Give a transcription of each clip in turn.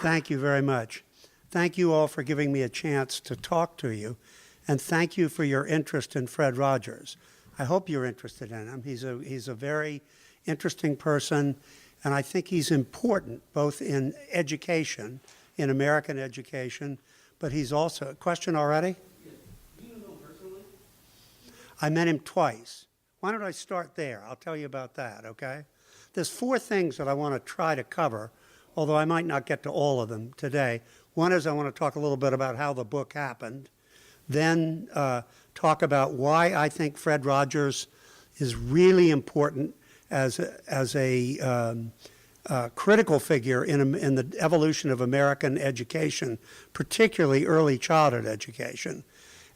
Thank you very much. Thank you all for giving me a chance to talk to you, and thank you for your interest in Fred Rogers. I hope you're interested in him. He's a very interesting person, and I think he's important both in education, in American education, but he's also, question already? Yeah. Do you know him personally? I met him twice. Why don't I start there? I'll tell you about that, okay? There's 4 things that I want to try to cover, although I might not get to all of them today. One is I want to talk a little bit about how the book happened, then talk about why I think Fred Rogers is really important as a critical figure in the evolution of American education, particularly early childhood education.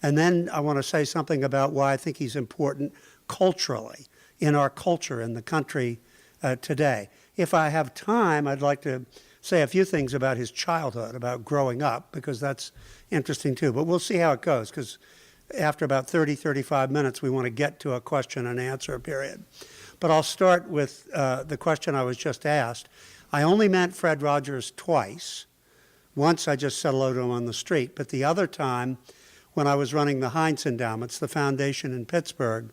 And then I want to say something about why I think he's important culturally, in our culture, in the country today. If I have time, I'd like to say a few things about his childhood, about growing up, because that's interesting too. But we'll see how it goes, because after about 30, 35 minutes, we want to get to a question and answer period. But I'll start with the question I was just asked. I only met Fred Rogers twice. Once I just said hello to him on the street, but the other time, when I was running the Heinz Endowments, the foundation in Pittsburgh,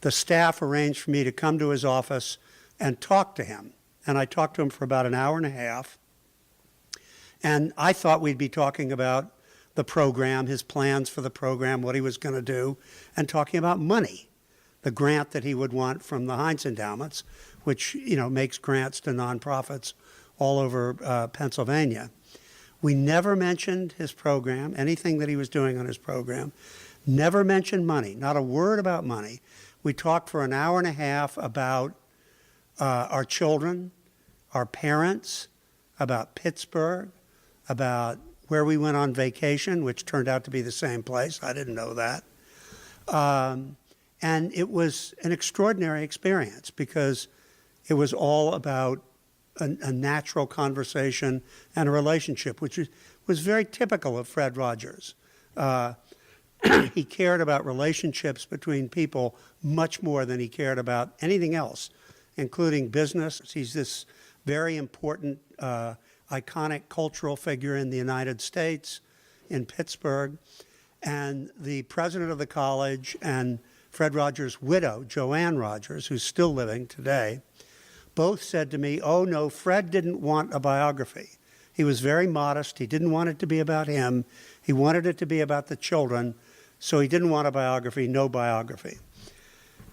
the staff arranged for me to come to his office and talk to him. And I talked to him for about an hour and a half. And I thought we'd be talking about the program, his plans for the program, what he was going to do, and talking about money, the grant that he would want from the Heinz Endowments, which, you know, makes grants to nonprofits all over Pennsylvania. We never mentioned his program, anything that he was doing on his program. Never mentioned money, not a word about money. We talked for an hour and a half about our children, our parents, about Pittsburgh, about where we went on vacation, which turned out to be the same place. I didn't know that. And it was an extraordinary experience because it was all about a natural conversation and a relationship, which was very typical of Fred Rogers. He cared about relationships between people much more than he cared about anything else, including business. He's this very important, iconic cultural figure in the United States, in Pittsburgh. And the president of the college and Fred Rogers' widow, Joanne Rogers, who's still living today, both said to me, oh no, Fred didn't want a biography. He was very modest. He didn't want it to be about him. He wanted it to be about the children. So he didn't want a biography, no biography.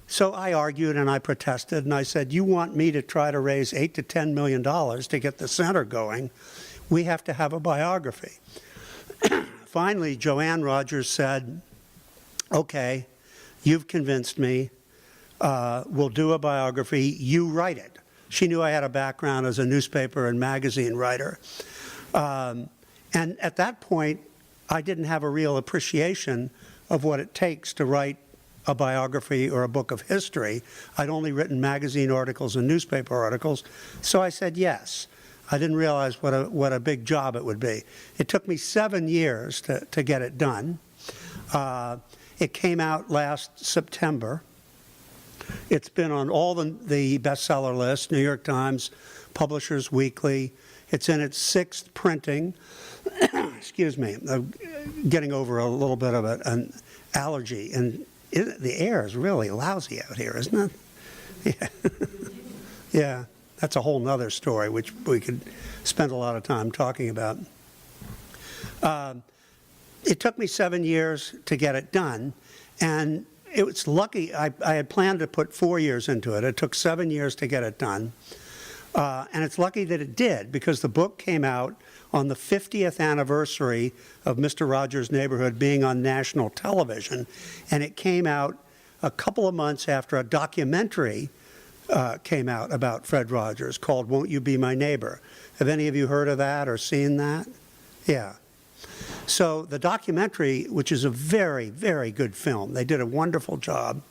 So I argued and I protested and I said, you want me to try to raise $8 to $10 million to get the center going. We have to have a biography. Finally, Joanne Rogers said, okay, you've convinced me. We'll do a biography. You write it. She knew I had a background as a newspaper and magazine writer. And at that point, I didn't have a real appreciation of what it takes to write a biography or a book of history. I'd only written magazine articles and newspaper articles, so I said yes. I didn't realize what a big job it would be. It took me 7 years to get it done. It came out last September. It's been on all the bestseller lists, New York Times, Publishers Weekly. It's in its 6th printing. Excuse me, I'm getting over a little bit of an allergy, and the air is really lousy out here, isn't it? Yeah. Yeah, that's a whole nother story, which we could spend a lot of time talking about. It took me 7 years to get it done, and it was lucky. I had planned to put 4 years into it. It took 7 years to get it done. And it's lucky that it did, because the book came out on the 50th anniversary of Mr. Rogers' Neighborhood being on national television, and it came out a couple of months after a documentary came out about Fred Rogers called Won't You Be My Neighbor? Have any of you heard of that or seen that? Yeah. So the documentary, which is a very, very good film, they did a wonderful job,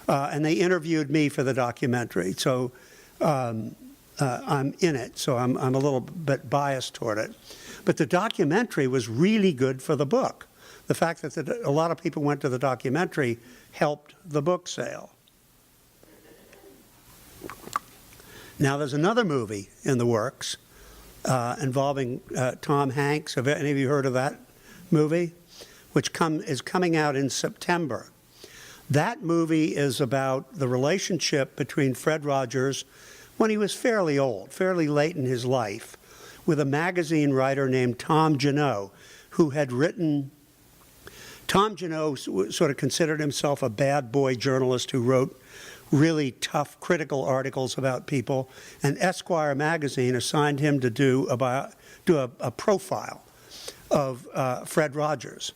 and they interviewed me for the documentary. So I'm in it, so I'm a little bit biased toward it. But the documentary was really good for the book. The fact that a lot of people went to the documentary helped the book sale. Now there's another movie in the works involving Tom Hanks. Have any of you heard of that movie? Which is coming out in September. That movie is about the relationship between Fred Rogers, when he was fairly old, fairly late in his life, with a magazine writer named Tom Janot, who had written. Tom Janot sort of considered himself a bad boy journalist who wrote really tough, critical articles about people, and Esquire magazine assigned him to do a profile of Fred Rogers.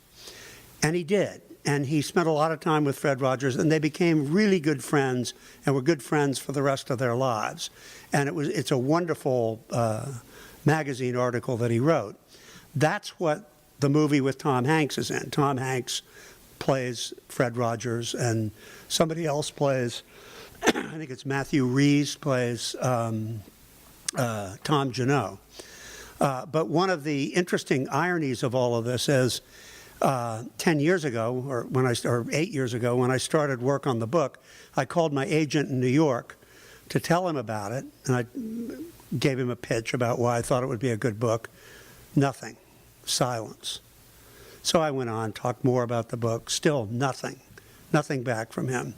And he did. And he spent a lot of time with Fred Rogers, and they became really good friends and were good friends for the rest of their lives. And it's a wonderful magazine article that he wrote. That's what the movie with Tom Hanks is in. Tom Hanks plays Fred Rogers, and somebody else plays, I think it's Matthew Rhys plays Tom Janot. But one of the interesting ironies of all of this is 10 years ago, or 8 years ago, when I started work on the book, I called my agent in New York to tell him about it, and I gave him a pitch about why I thought it would be a good book. Nothing. Silence. So I went on, talked more about the book, still nothing back from him.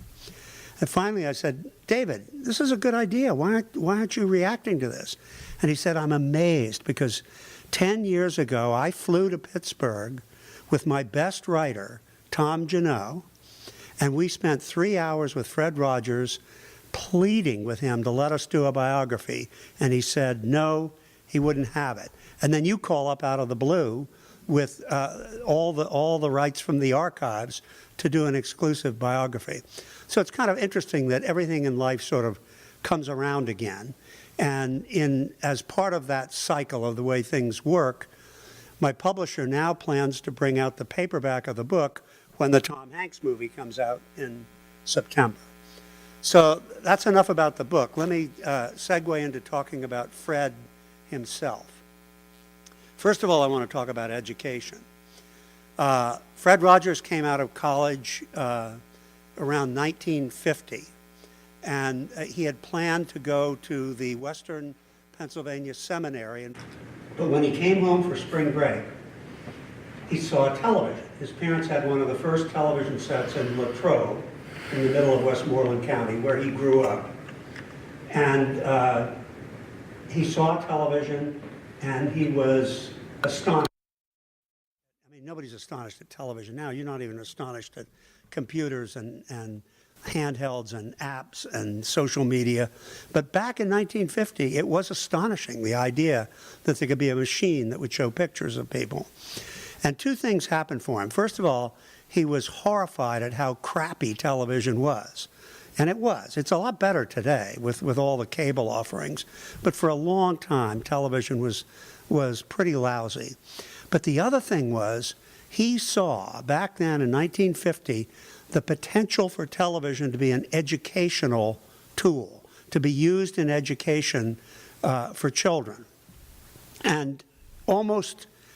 And finally I said, David, this is a good idea. Why aren't you reacting to this? And he said, I'm amazed because 10 years ago I flew to Pittsburgh with my best writer, Tom Janot, and we spent 3 hours with Fred Rogers pleading with him to let us do a biography. And he said, no, he wouldn't have it. And then you call up out of the blue with all the rights from the archives to do an exclusive biography. So it's kind of interesting that everything in life sort of comes around again. And as part of that cycle of the way things work, my publisher now plans to bring out the paperback of the book when the Tom Hanks movie comes out in September. So that's enough about the book. Let me segue into talking about Fred himself. First of all, I want to talk about education. Fred Rogers came out of college around 1950, and he had planned to go to the Western Pennsylvania Seminary. But when he came home for spring break, he saw television. His parents had one of the first television sets in Latrobe, in the middle of Westmoreland County, where he grew up. And he saw television, and he was astonished. I mean, nobody's astonished at television now. You're not even astonished at computers and handhelds and apps and social media. But back in 1950, it was astonishing, the idea that there could be a machine that would show pictures of people. And two things happened for him. First of all, he was horrified at how crappy television was. And it was. It's a lot better today with all the cable offerings. But for a long time, television was pretty lousy. But the other thing was, he saw, back then in 1950, the potential for television to be an educational tool, to be used in education for children. And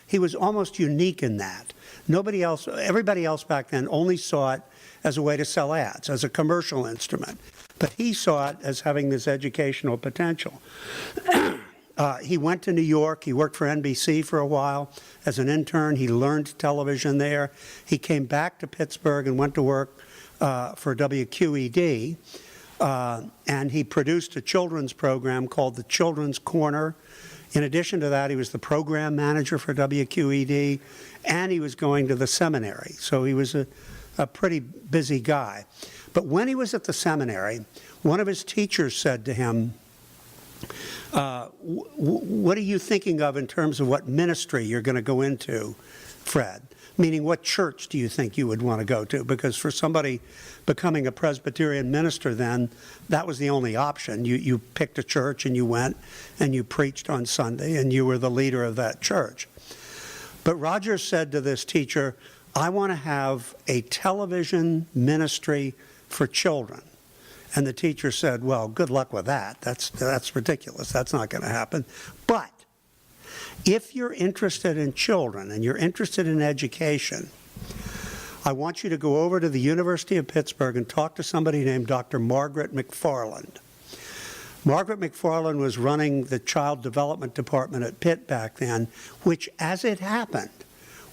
he was almost unique in that. Everybody else back then only saw it as a way to sell ads, as a commercial instrument. But he saw it as having this educational potential. He went to New York. He worked for NBC for a while. As an intern, he learned television there. He came back to Pittsburgh and went to work for WQED. And he produced a children's program called The Children's Corner. In addition to that, he was the program manager for WQED, and he was going to the seminary. So he was a pretty busy guy. But when he was at the seminary, one of his teachers said to him, what are you thinking of in terms of what ministry you're going to go into, Fred? Meaning, what church do you think you would want to go to? Because for somebody becoming a Presbyterian minister then, that was the only option. You picked a church and you went and you preached on Sunday and you were the leader of that church. But Rogers said to this teacher, I want to have a television ministry for children. And the teacher said, well, good luck with that. That's ridiculous. That's not going to happen. But if you're interested in children and you're interested in education, I want you to go over to the University of Pittsburgh and talk to somebody named Dr. Margaret McFarland. Margaret McFarland was running the Child Development Department at Pitt back then, which, as it happened,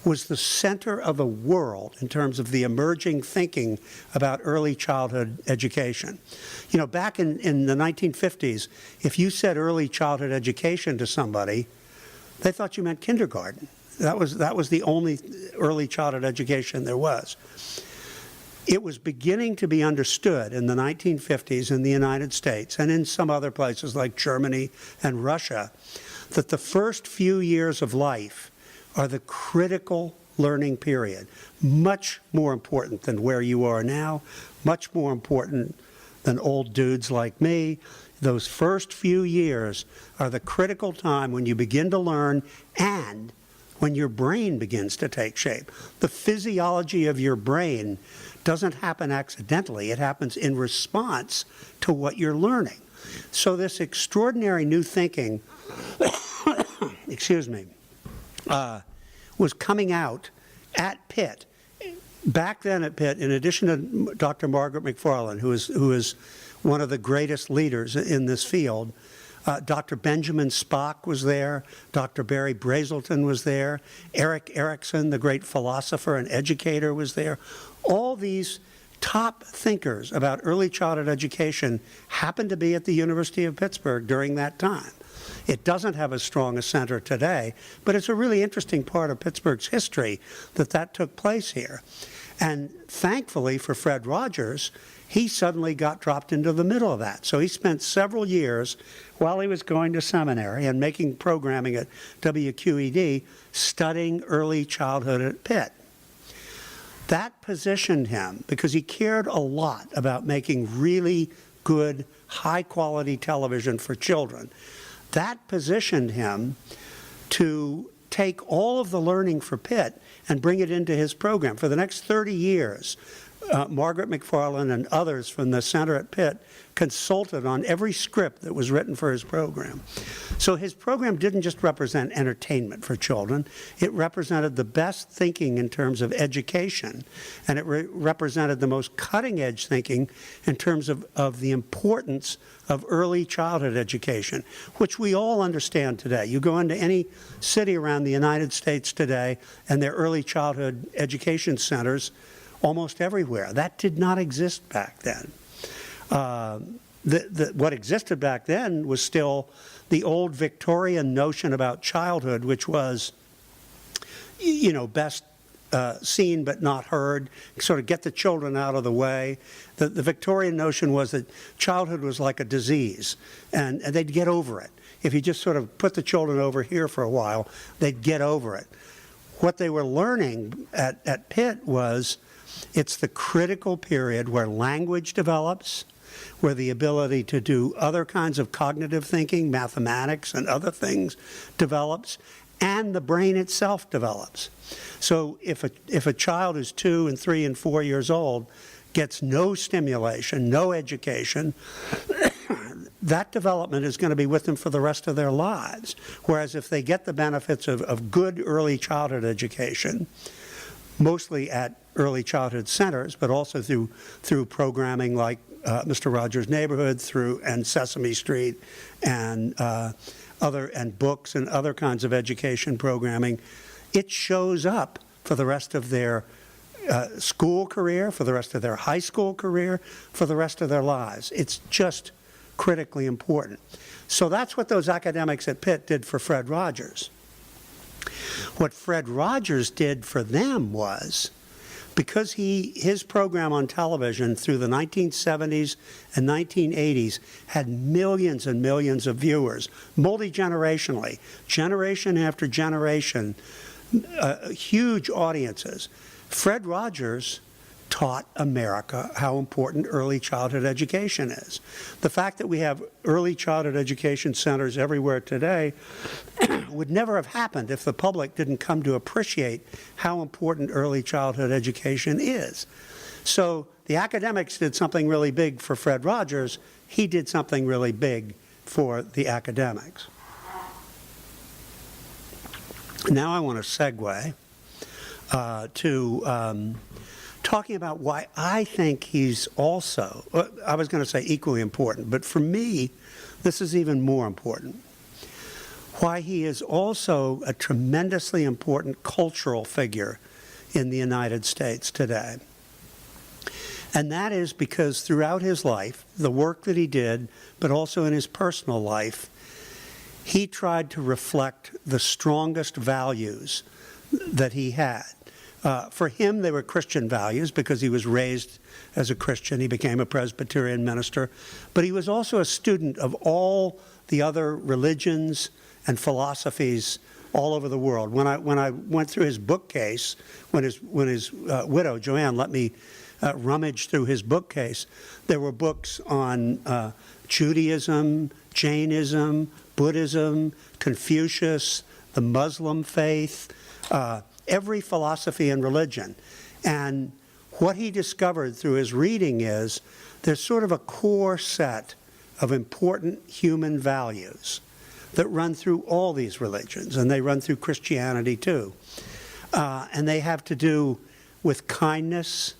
was the center of the world in terms of the emerging thinking about early childhood education. You know, back in the 1950s, if you said early childhood education to somebody, they thought you meant kindergarten. That was the only early childhood education there was. It was beginning to be understood in the 1950s in the United States and in some other places like Germany and Russia that the first few years of life are the critical learning period, much more important than where you are now, much more important than old dudes like me. Those first few years are the critical time when you begin to learn and when your brain begins to take shape. The physiology of your brain doesn't happen accidentally. It happens in response to what you're learning. So this extraordinary new thinking, excuse me, was coming out at Pitt. Back then at Pitt, in addition to Dr. Margaret McFarland, who is one of the greatest leaders in this field, Dr. Benjamin Spock was there, Dr. Barry Brazelton was there, Erik Erikson, the great philosopher and educator, was there. All these top thinkers about early childhood education happened to be at the University of Pittsburgh during that time. It doesn't have as strong a center today, but it's a really interesting part of Pittsburgh's history that took place here. And thankfully for Fred Rogers, he suddenly got dropped into the middle of that. So he spent several years while he was going to seminary and making programming at WQED, studying early childhood at Pitt. That positioned him, because he cared a lot about making really good, high-quality television for children. That positioned him to take all of the learning for Pitt and bring it into his program. For the next 30 years, Margaret McFarland and others from the center at Pitt consulted on every script that was written for his program. So his program didn't just represent entertainment for children, it represented the best thinking in terms of education, and it represented the most cutting-edge thinking in terms of the importance of early childhood education, which we all understand today. You go into any city around the United States today, and there are early childhood education centers almost everywhere. That did not exist back then. What existed back then was still the old Victorian notion about childhood, which was, you know, best seen but not heard, sort of get the children out of the way. The Victorian notion was that childhood was like a disease, and they'd get over it. If you just sort of put the children over here for a while, they'd get over it. What they were learning at Pitt was it's the critical period where language develops, where the ability to do other kinds of cognitive thinking, mathematics and other things develops, and the brain itself develops. So if a child is 2 and 3 and 4 years old, gets no stimulation, no education, that development is going to be with them for the rest of their lives. Whereas if they get the benefits of good early childhood education, mostly at early childhood centers, but also through programming like Mr. Rogers' Neighborhood, and Sesame Street, and books and other kinds of education programming, it shows up for the rest of their school career, for the rest of their high school career, for the rest of their lives. It's just critically important. So that's what those academics at Pitt did for Fred Rogers. What Fred Rogers did for them was, because his program on television through the 1970s and 1980s had millions and millions of viewers, multi-generationally, generation after generation, huge audiences. Fred Rogers taught America how important early childhood education is. The fact that we have early childhood education centers everywhere today would never have happened if the public didn't come to appreciate how important early childhood education is. So the academics did something really big for Fred Rogers. He did something really big for the academics. Now I want to segue to talking about why I think he's also, I was going to say equally important, but for me, this is even more important. Why he is also a tremendously important cultural figure in the United States today. And that is because throughout his life, the work that he did, but also in his personal life, he tried to reflect the strongest values that he had. For him, they were Christian values because he was raised as a Christian. He became a Presbyterian minister. But he was also a student of all the other religions and philosophies all over the world. When I went through his bookcase, when his widow, Joanne, let me rummage through his bookcase, there were books on Judaism, Jainism, Buddhism, Confucius, the Muslim faith, every philosophy and religion. And what he discovered through his reading is there's sort of a core set of important human values that run through all these religions, and they run through Christianity too. And they have to do with kindness,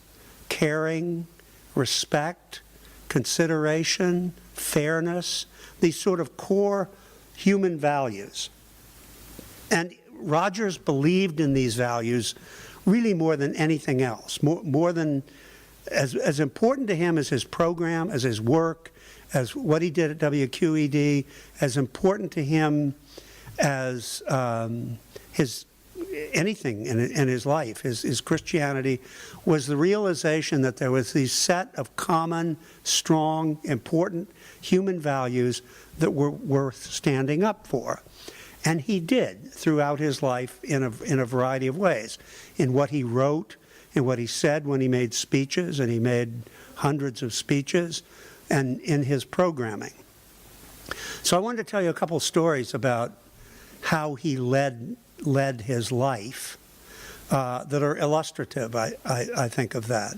caring, respect, consideration, fairness, these sort of core human values. And Rogers believed in these values really more than anything else, more than, as important to him as his program, as his work, as what he did at WQED, as important to him as anything in his life, his Christianity, was the realization that there was these set of common, strong, important human values that were worth standing up for. And he did throughout his life in a variety of ways. In what he wrote, in what he said when he made speeches, and he made hundreds of speeches, and in his programming. So I wanted to tell you a couple stories about how he led his life that are illustrative, I think, of that.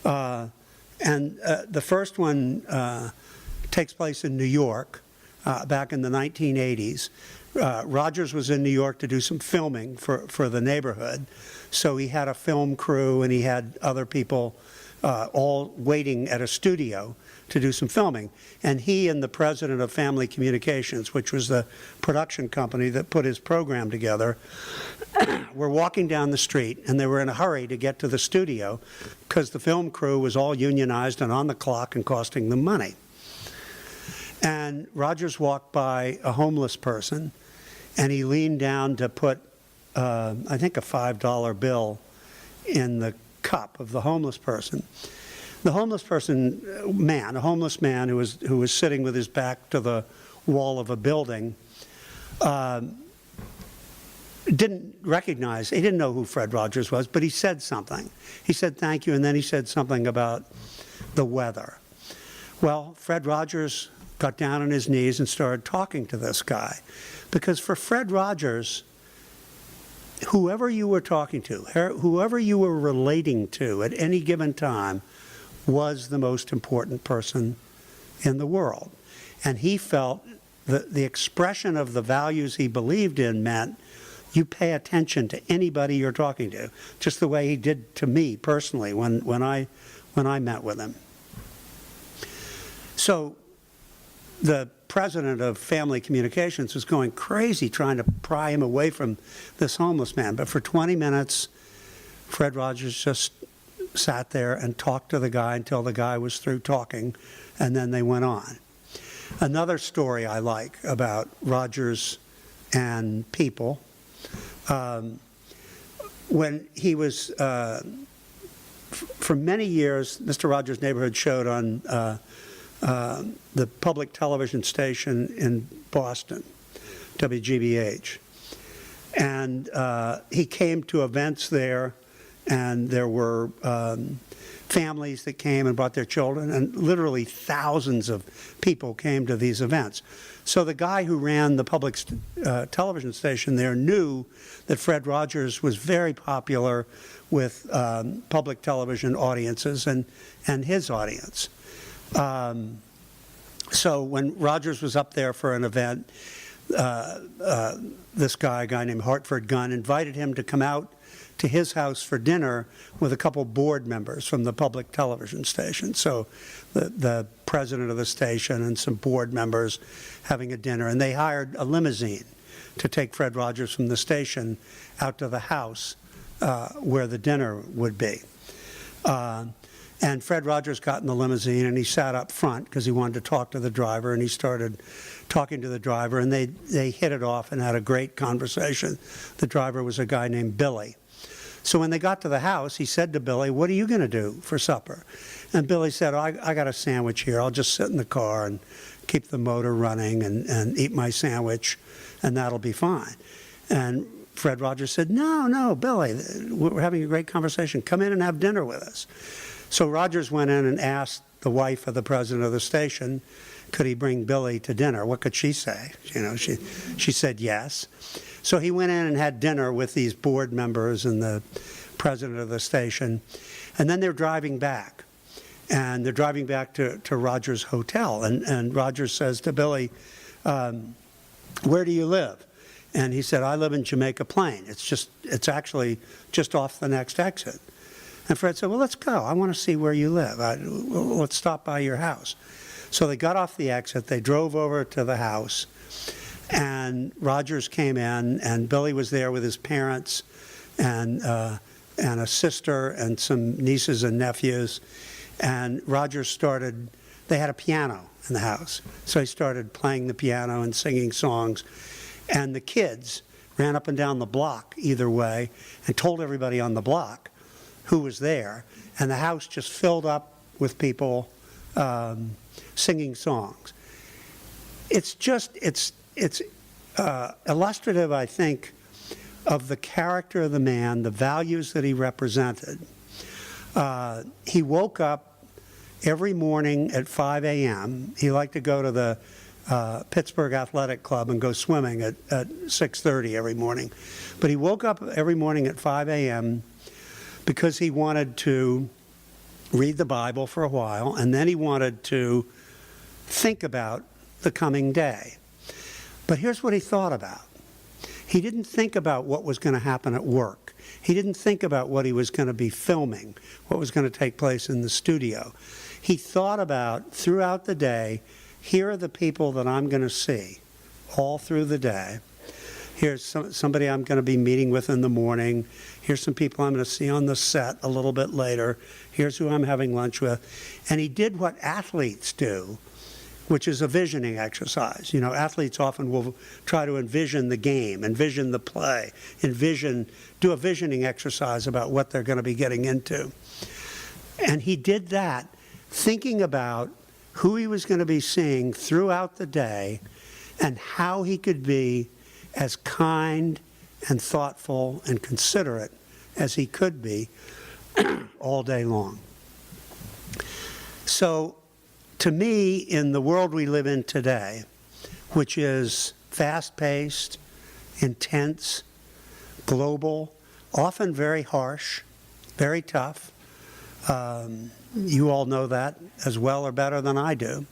And the first one takes place in New York back in the 1980s. Rogers was in New York to do some filming for the neighborhood. So he had a film crew and he had other people all waiting at a studio to do some filming. And he and the president of Family Communications, which was the production company that put his program together, were walking down the street, and they were in a hurry to get to the studio because the film crew was all unionized and on the clock and costing them money. And Rogers walked by a homeless person, and he leaned down to put, I think, a $5 bill in the cup of the homeless person. The homeless person, a homeless man who was sitting with his back to the wall of a building, didn't recognize, he didn't know who Fred Rogers was, but he said something. He said thank you, and then he said something about the weather. Well, Fred Rogers got down on his knees and started talking to this guy, because for Fred Rogers, whoever you were talking to, whoever you were relating to at any given time, was the most important person in the world. And he felt that the expression of the values he believed in meant you pay attention to anybody you're talking to, just the way he did to me personally when I met with him. So the president of Family Communications was going crazy trying to pry him away from this homeless man. But for 20 minutes, Fred Rogers just sat there and talked to the guy until the guy was through talking, and then they went on. Another story I like about Rogers and people, when he was, for many years, Mr. Rogers' Neighborhood showed on the public television station in Boston, WGBH. And he came to events there, and there were families that came and brought their children, and literally thousands of people came to these events. So the guy who ran the public television station there knew that Fred Rogers was very popular with public television audiences and his audience. So when Rogers was up there for an event, this guy, a guy named Hartford Gunn, invited him to come out to his house for dinner with a couple board members from the public television station. So the president of the station and some board members having a dinner. And they hired a limousine to take Fred Rogers from the station out to the house where the dinner would be. And Fred Rogers got in the limousine and he sat up front because he wanted to talk to the driver, and he started talking to the driver, and they hit it off and had a great conversation. The driver was a guy named Billy. So when they got to the house, he said to Billy, "What are you going to do for supper?" And Billy said, "Oh, I got a sandwich here. I'll just sit in the car and keep the motor running and eat my sandwich, and that'll be fine." And Fred Rogers said, No, Billy, we're having a great conversation. Come in and have dinner with us." So Rogers went in and asked the wife of the president of the station, could he bring Billy to dinner? What could she say? You know, she said yes. So he went in and had dinner with these board members and the president of the station. And then they're driving back. And they're driving back to Rogers' hotel. And Rogers says to Billy, "Where do you live?" And he said, "I live in Jamaica Plain. It's actually just off the next exit." And Fred said, "Well, let's go. I want to see where you live. Let's stop by your house." So they got off the exit. They drove over to the house. And Rogers came in, and Billy was there with his parents and a sister and some nieces and nephews. And Rogers they had a piano in the house. So he started playing the piano and singing songs. And the kids ran up and down the block either way and told everybody on the block who was there. And the house just filled up with people singing songs. It's illustrative, I think, of the character of the man, the values that he represented. He woke up every morning at 5 a.m. He liked to go to the Pittsburgh Athletic Club and go swimming at 6:30 every morning. But he woke up every morning at 5 a.m. because he wanted to read the Bible for a while, and then he wanted to think about the coming day. But here's what he thought about. He didn't think about what was going to happen at work. He didn't think about what he was going to be filming, what was going to take place in the studio. He thought about, throughout the day, here are the people that I'm going to see all through the day. Here's somebody I'm going to be meeting with in the morning. Here's some people I'm going to see on the set a little bit later. Here's who I'm having lunch with. And he did what athletes do, which is a visioning exercise. You know, athletes often will try to envision the game, envision the play, do a visioning exercise about what they're going to be getting into. And he did that, thinking about who he was going to be seeing throughout the day and how he could be as kind and thoughtful and considerate as he could be all day long. So, to me, in the world we live in today, which is fast-paced, intense, global, often very harsh, very tough, you all know that as well or better than I do,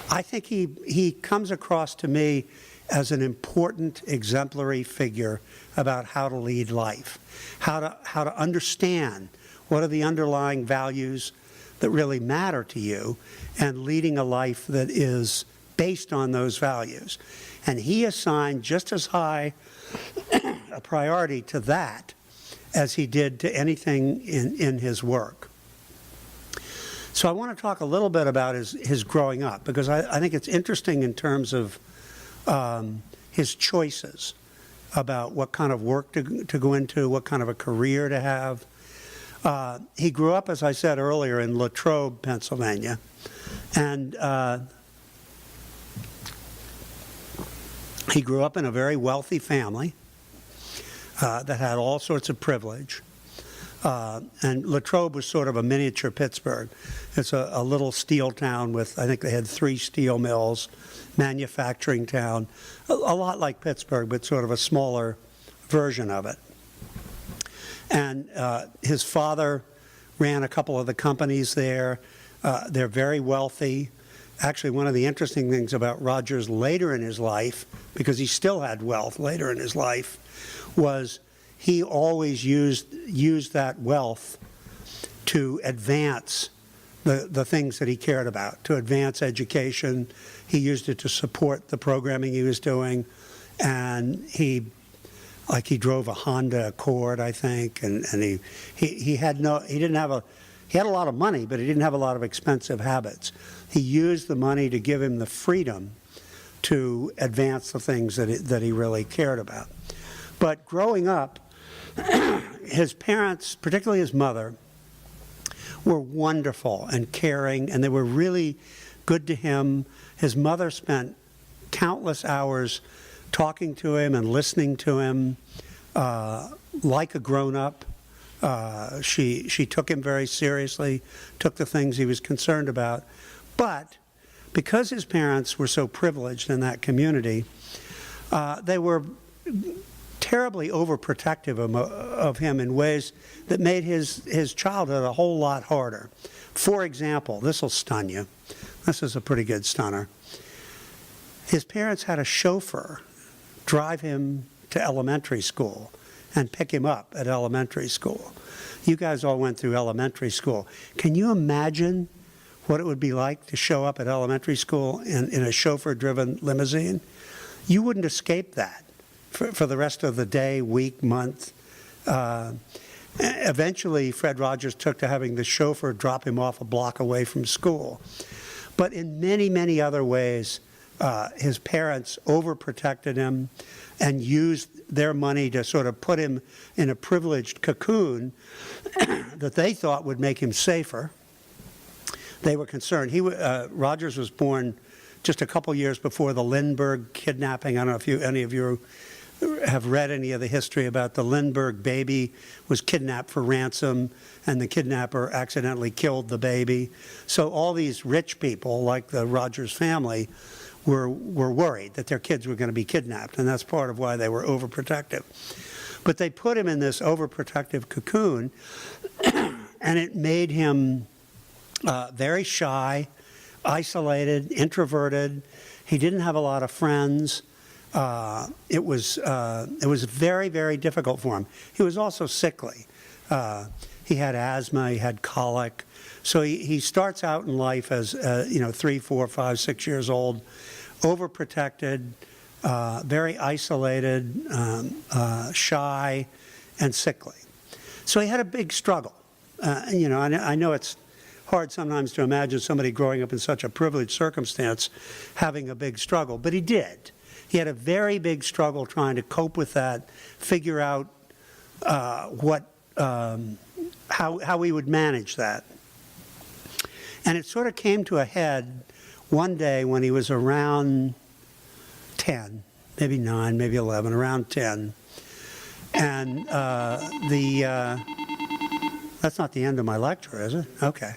I think he comes across to me as an important exemplary figure about how to lead life, how to understand what are the underlying values that really matter to you, and leading a life that is based on those values. And he assigned just as high a priority to that as he did to anything in his work. So I want to talk a little bit about his growing up, because I think it's interesting in terms of his choices about what kind of work to go into, what kind of a career to have. He grew up, as I said earlier, in Latrobe, Pennsylvania, and he grew up in a very wealthy family that had all sorts of privilege. And Latrobe was sort of a miniature Pittsburgh. It's a little steel town with, I think they had 3 steel mills, manufacturing town, a lot like Pittsburgh, but sort of a smaller version of it. And his father ran a couple of the companies there. They're very wealthy. Actually, one of the interesting things about Rogers later in his life, because he still had wealth later in his life, was he always used that wealth to advance the things that he cared about, to advance education. He used it to support the programming he was doing, and he drove a Honda Accord, I think, and he had a lot of money, but he didn't have a lot of expensive habits. He used the money to give him the freedom to advance the things that he really cared about. But growing up, his parents, particularly his mother, were wonderful and caring, and they were really good to him. His mother spent countless hours talking to him and listening to him like a grown-up. She took him very seriously, took the things he was concerned about. But because his parents were so privileged in that community, they were terribly overprotective of him in ways that made his childhood a whole lot harder. For example, this will stun you. This is a pretty good stunner. His parents had a chauffeur drive him to elementary school and pick him up at elementary school. You guys all went through elementary school. Can you imagine what it would be like to show up at elementary school in a chauffeur-driven limousine? You wouldn't escape that for the rest of the day, week, month. Eventually, Fred Rogers took to having the chauffeur drop him off a block away from school. But in many, many other ways, his parents overprotected him and used their money to sort of put him in a privileged cocoon that they thought would make him safer. They were concerned. Rogers was born just a couple years before the Lindbergh kidnapping. I don't know if any of you have read any of the history about the Lindbergh baby was kidnapped for ransom, and the kidnapper accidentally killed the baby. So all these rich people, like the Rogers family, were worried that their kids were going to be kidnapped, and that's part of why they were overprotective. But they put him in this overprotective cocoon, and it made him very shy, isolated, introverted. He didn't have a lot of friends. It was very, very difficult for him. He was also sickly. He had asthma, he had colic. So he starts out in life as 3, 4, 5, 6 years old, overprotected, very isolated, shy, and sickly. So he had a big struggle. I know it's hard sometimes to imagine somebody growing up in such a privileged circumstance having a big struggle, but he did. He had a very big struggle trying to cope with that, figure out how he would manage that. And it sort of came to a head one day when he was around 10, maybe 9, maybe 11, around 10. And that's not the end of my lecture, is it? Okay.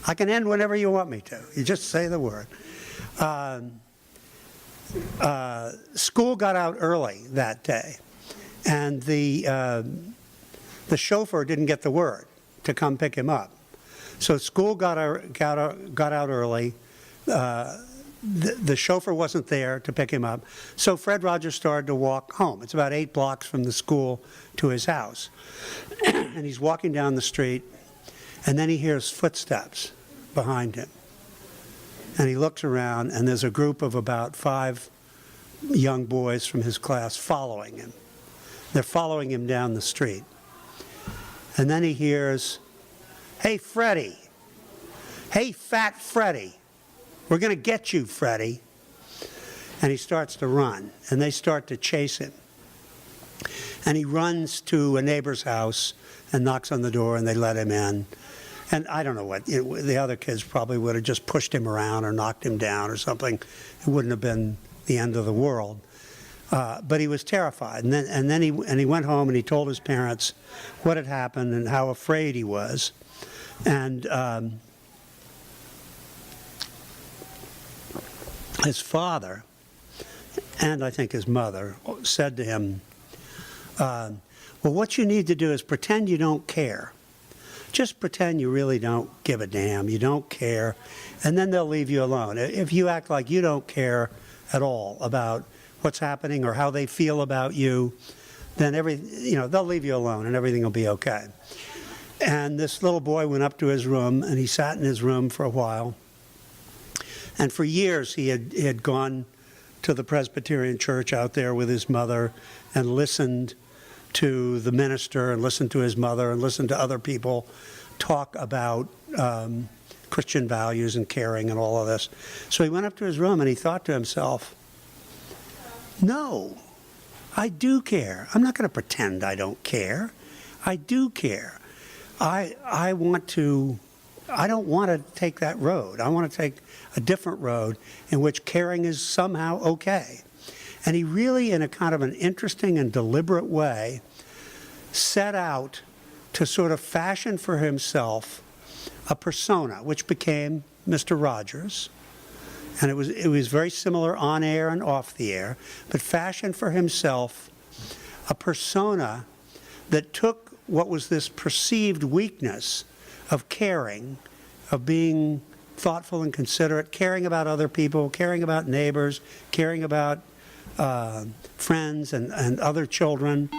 I can end whenever you want me to. You just say the word. School got out early that day, and the chauffeur didn't get the word to come pick him up. So school got out early. The chauffeur wasn't there to pick him up. So Fred Rogers started to walk home. It's about 8 blocks from the school to his house. And he's walking down the street, and then he hears footsteps behind him. And he looks around, and there's a group of about 5 young boys from his class following him. They're following him down the street. And then he hears, "Hey, Freddie. Hey, fat Freddie. We're going to get you, Freddie." And he starts to run, and they start to chase him. And he runs to a neighbor's house and knocks on the door, and they let him in. And I don't know what, the other kids probably would have just pushed him around or knocked him down or something. It wouldn't have been the end of the world. But he was terrified. And then he went home and he told his parents what had happened and how afraid he was. And his father, and I think his mother, said to him, well, what you need to do is pretend you don't care. Just pretend you really don't give a damn, you don't care, and then they'll leave you alone. If you act like you don't care at all about what's happening or how they feel about you, then they'll leave you alone and everything will be okay. And this little boy went up to his room, and he sat in his room for a while. And for years, he had gone to the Presbyterian church out there with his mother and listened to the minister and listened to his mother and listened to other people talk about Christian values and caring and all of this. So he went up to his room and he thought to himself, no, I do care. I'm not going to pretend I don't care. I do care. I don't want to take that road. I want to take a different road in which caring is somehow okay. And he really, in a kind of an interesting and deliberate way, set out to sort of fashion for himself a persona, which became Mr. Rogers. And it was very similar on air and off the air, but fashioned for himself a persona that took what was this perceived weakness of caring, of being thoughtful and considerate, caring about other people, caring about neighbors, caring about friends and other children,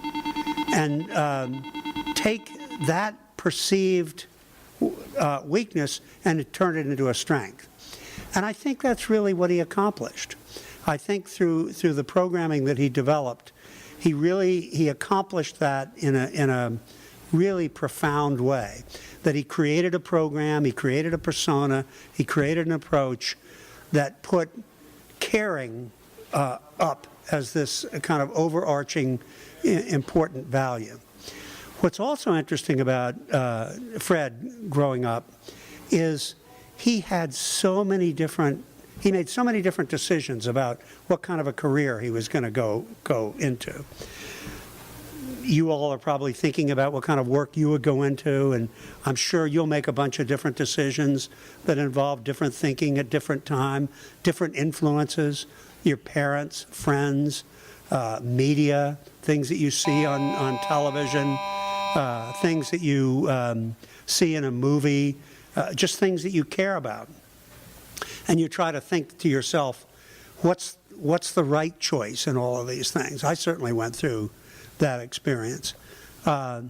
and take that perceived weakness and turn it into a strength. And I think that's really what he accomplished. I think through the programming that he developed, he accomplished that in a really profound way. That he created a program, he created a persona, he created an approach that put caring up as this kind of overarching important value. What's also interesting about Fred growing up is he made so many different decisions about what kind of a career he was going to go into. You all are probably thinking about what kind of work you would go into, and I'm sure you'll make a bunch of different decisions that involve different thinking at different time, different influences, your parents, friends, media, things that you see on television, things that you see in a movie, just things that you care about. And you try to think to yourself, what's the right choice in all of these things? I certainly went through that experience. But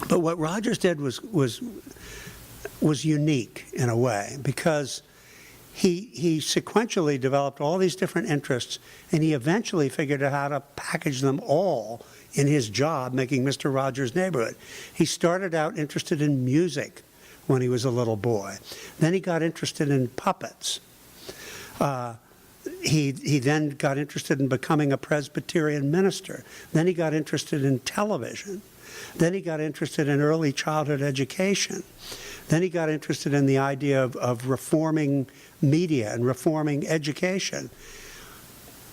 what Rogers did was unique in a way, because he sequentially developed all these different interests, and he eventually figured out how to package them all in his job making Mr. Rogers' Neighborhood. He started out interested in music when he was a little boy. Then he got interested in puppets. He then got interested in becoming a Presbyterian minister. Then he got interested in television. Then he got interested in early childhood education. Then he got interested in the idea of reforming media and reforming education.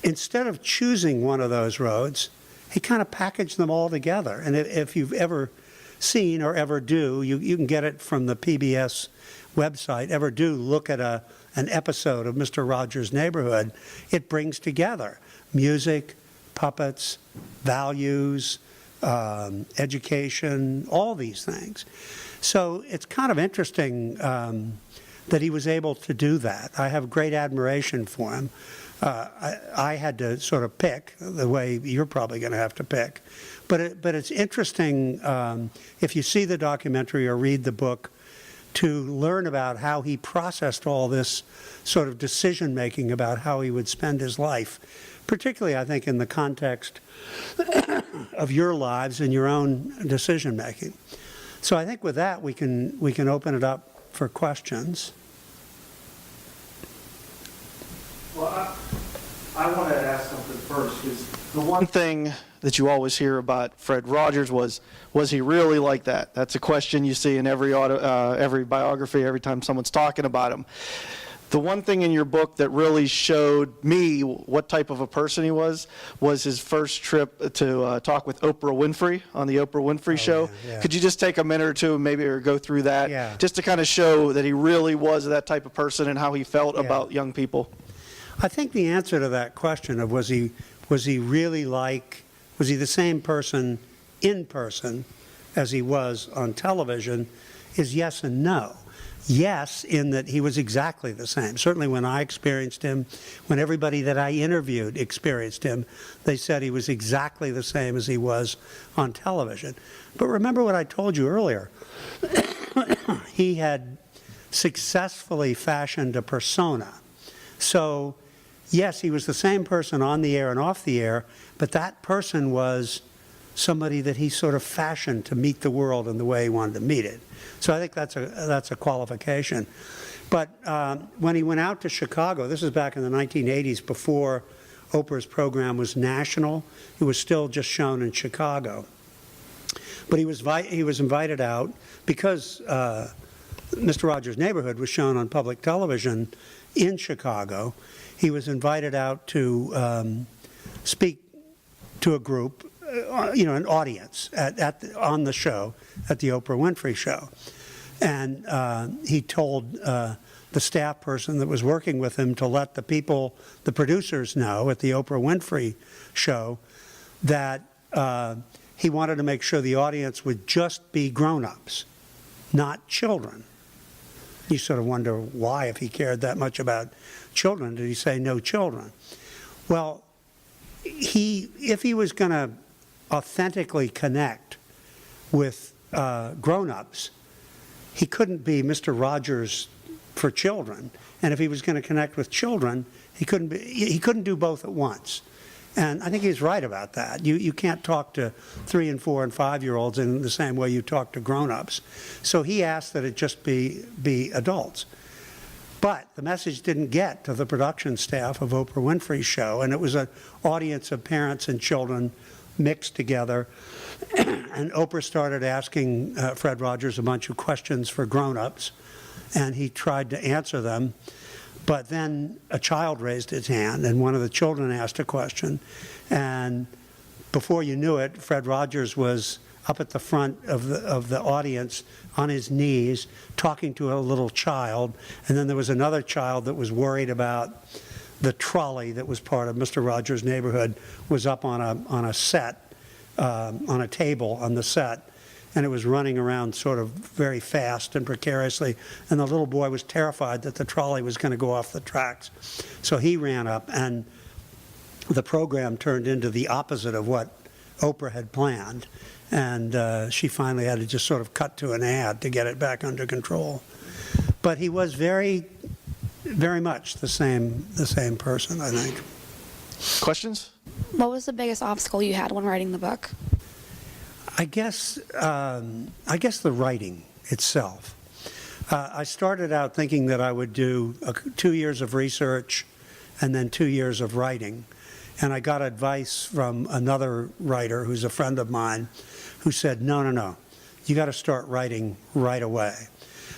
Instead of choosing one of those roads, he kind of packaged them all together. And if you've ever seen or ever do, you can get it from the PBS website, ever do look at an episode of Mr. Rogers' Neighborhood, it brings together music, puppets, values, education, all these things. So it's kind of interesting that he was able to do that. I have great admiration for him. I had to sort of pick the way you're probably going to have to pick. But it's interesting, if you see the documentary or read the book, to learn about how he processed all this sort of decision-making about how he would spend his life, particularly, I think, in the context of your lives and your own decision-making. So I think with that, we can open it up for questions. Well, I wanted to ask something first, because the one thing that you always hear about Fred Rogers was he really like that? That's a question you see in every biography, every time someone's talking about him. The one thing in your book that really showed me what type of a person he was his first trip to talk with Oprah Winfrey on the Oprah Winfrey Show. Yeah. Could you just take a minute or two maybe or go through that, Yeah. just to kind of show that he really was that type of person and how he felt about young people? I think the answer to that question of was he the same person in person as he was on television is yes and no. yes, in that he was exactly the same. Certainly when I experienced him, when everybody that I interviewed experienced him, they said he was exactly the same as he was on television. But remember what I told you earlier. He had successfully fashioned a persona. So, yes, he was the same person on the air and off the air, but that person was somebody that he sort of fashioned to meet the world in the way he wanted to meet it. So I think that's a qualification. But when he went out to Chicago, this is back in the 1980s, before Oprah's program was national. It was still just shown in Chicago. But he was invited out because Mr. Rogers' Neighborhood was shown on public television in Chicago. He was invited out to speak to a group, an audience on the show, at the Oprah Winfrey Show. And he told the staff person that was working with him to let the people, the producers, know at the Oprah Winfrey Show that he wanted to make sure the audience would just be grown-ups, not children. You sort of wonder why, if he cared that much about children, did he say no children? Well, if he was going to authentically connect with grown-ups, he couldn't be Mr. Rogers for children. And if he was going to connect with children, he couldn't do both at once. And I think he's right about that. You can't talk to 3 and 4 and 5-year-olds in the same way you talk to grown-ups. So he asked that it just be adults. But the message didn't get to the production staff of Oprah Winfrey's show, and it was an audience of parents and children mixed together. And Oprah started asking Fred Rogers a bunch of questions for grown-ups, and he tried to answer them. But then a child raised his hand, and one of the children asked a question. And before you knew it, Fred Rogers was up at the front of the audience on his knees talking to a little child. And then there was another child that was worried about the trolley that was part of Mr. Rogers' Neighborhood was up on a set, on a table on the set. And it was running around sort of very fast and precariously. And the little boy was terrified that the trolley was going to go off the tracks. So he ran up, and the program turned into the opposite of what Oprah had planned. And she finally had to just sort of cut to an ad to get it back under control. But he was very, very much the same person, I think. Questions? What was the biggest obstacle you had when writing the book? I guess the writing itself. I started out thinking that I would do 2 years of research and then 2 years of writing. And I got advice from another writer who's a friend of mine who said, no, you got to start writing right away.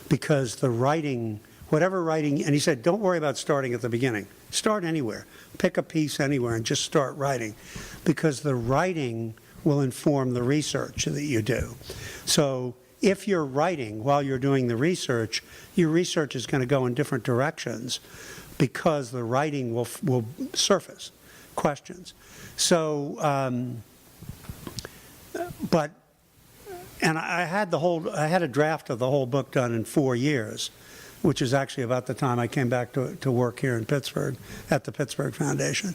Because the writing, whatever writing, and he said, don't worry about starting at the beginning. Start anywhere. Pick a piece anywhere and just start writing. Because the writing will inform the research that you do. So if you're writing while you're doing the research, your research is going to go in different directions because the writing will surface questions. So, and I had a draft of the whole book done in 4 years, which is actually about the time I came back to work here in Pittsburgh at the Pittsburgh Foundation.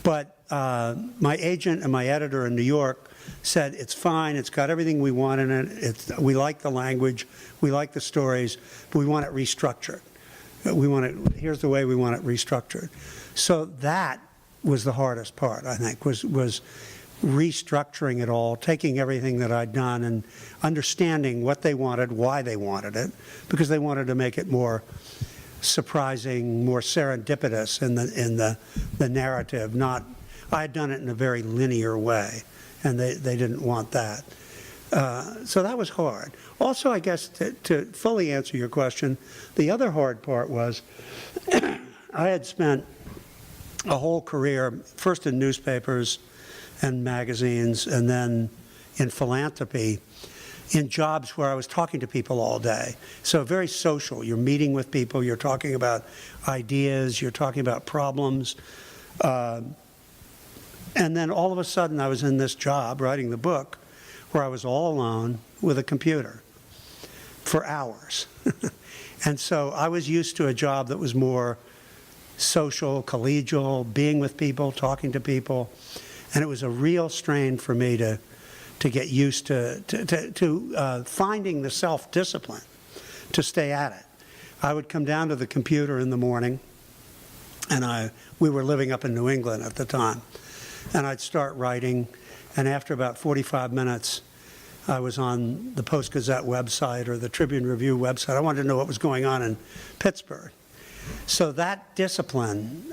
But my agent and my editor in New York said, it's fine, it's got everything we want in it, we like the language, we like the stories, but we want it restructured. Here's the way we want it restructured. So that was the hardest part, I think, was restructuring it all, taking everything that I'd done and understanding what they wanted, why they wanted it, because they wanted to make it more surprising, more serendipitous in the narrative. Not, I had done it in a very linear way, and they didn't want that. So that was hard. Also, I guess to fully answer your question, the other hard part was I had spent a whole career, first in newspapers and magazines, and then in philanthropy, in jobs where I was talking to people all day. So very social. You're meeting with people, you're talking about ideas, you're talking about problems. And then all of a sudden I was in this job, writing the book, where I was all alone with a computer for hours. And so I was used to a job that was more social, collegial, being with people, talking to people. And it was a real strain for me to get used to finding the self-discipline to stay at it. I would come down to the computer in the morning, and we were living up in New England at the time, and I'd start writing, and after about 45 minutes, I was on the Post-Gazette website or the Tribune Review website. I wanted to know what was going on in Pittsburgh. So that discipline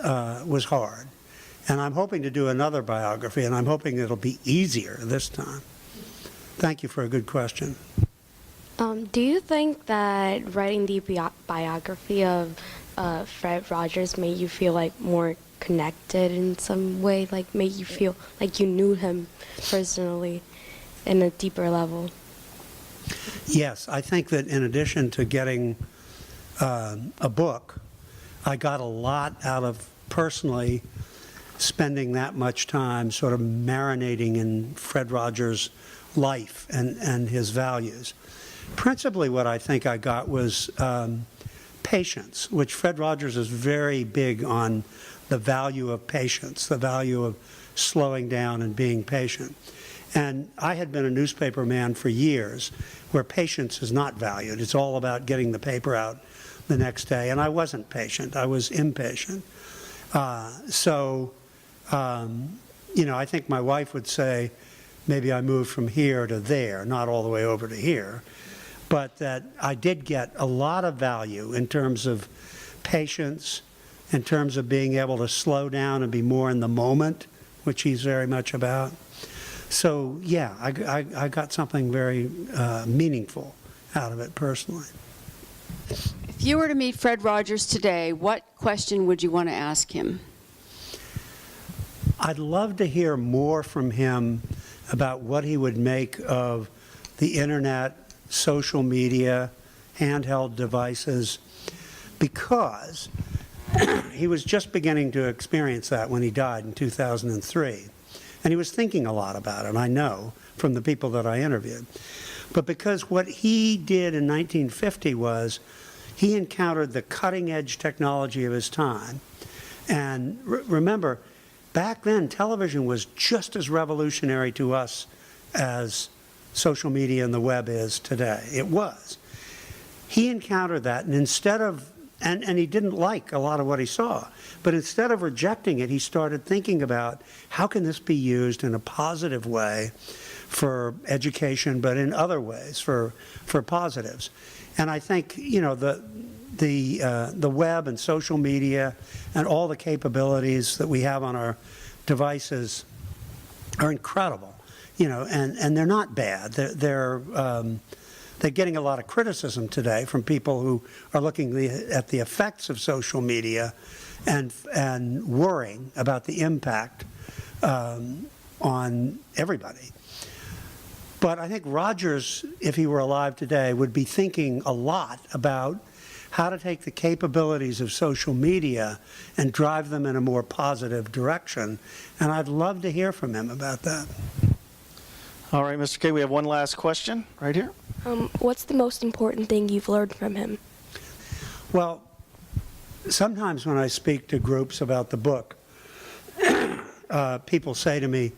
was hard. And I'm hoping to do another biography, and I'm hoping it'll be easier this time. Thank you for a good question. Do you think that writing the biography of Fred Rogers made you feel like more connected in some way, like made you feel like you knew him personally in a deeper level? Yes, I think that in addition to getting a book, I got a lot out of personally spending that much time sort of marinating in Fred Rogers' life and his values. Principally what I think I got was patience, which Fred Rogers is very big on, the value of patience, the value of slowing down and being patient. And I had been a newspaper man for years where patience is not valued. It's all about getting the paper out the next day. And I wasn't patient. I was impatient. You know, I think my wife would say maybe I moved from here to there, not all the way over to here, but that I did get a lot of value in terms of patience, in terms of being able to slow down and be more in the moment, which he's very much about. So, yeah, I got something very meaningful out of it personally. If you were to meet Fred Rogers today, what question would you want to ask him? I'd love to hear more from him about what he would make of the internet, social media, handheld devices, because he was just beginning to experience that when he died in 2003. And he was thinking a lot about it, I know, from the people that I interviewed. But because what he did in 1950 was he encountered the cutting-edge technology of his time. And remember, back then, television was just as revolutionary to us as social media and the web is today. It was. He encountered that, and instead of, and he didn't like a lot of what he saw, but instead of rejecting it, he started thinking about how can this be used in a positive way for education, but in other ways for positives. And I think, you know, the web and social media and all the capabilities that we have on our devices are incredible, you know, and they're not bad. They're getting a lot of criticism today from people who are looking at the effects of social media and worrying about the impact on everybody. But I think Rogers, if he were alive today, would be thinking a lot about how to take the capabilities of social media and drive them in a more positive direction. And I'd love to hear from him about that. All right, Mr. K, we have one last question right here. What's the most important thing you've learned from him? Well, sometimes when I speak to groups about the book, people say to me,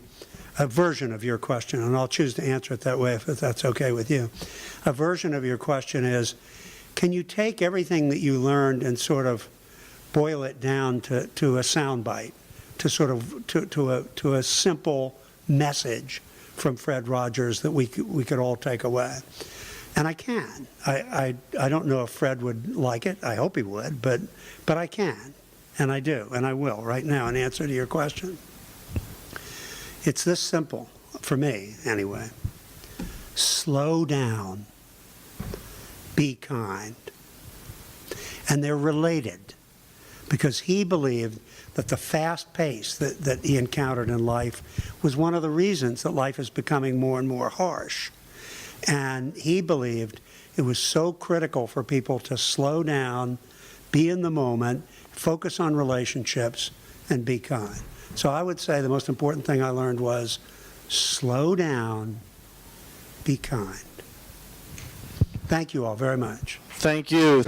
a version of your question, and I'll choose to answer it that way if that's okay with you. A version of your question is, can you take everything that you learned and sort of boil it down to a soundbite, to a simple message from Fred Rogers that we could all take away? And I can. I don't know if Fred would like it. I hope he would, but I can, and I do, and I will right now in answer to your question. It's this simple, for me anyway. Slow down. Be kind. And they're related, because he believed that the fast pace that he encountered in life was one of the reasons that life is becoming more and more harsh. And he believed it was so critical for people to slow down, be in the moment, focus on relationships, and be kind. So I would say the most important thing I learned was slow down, be kind. Thank you all very much. Thank you.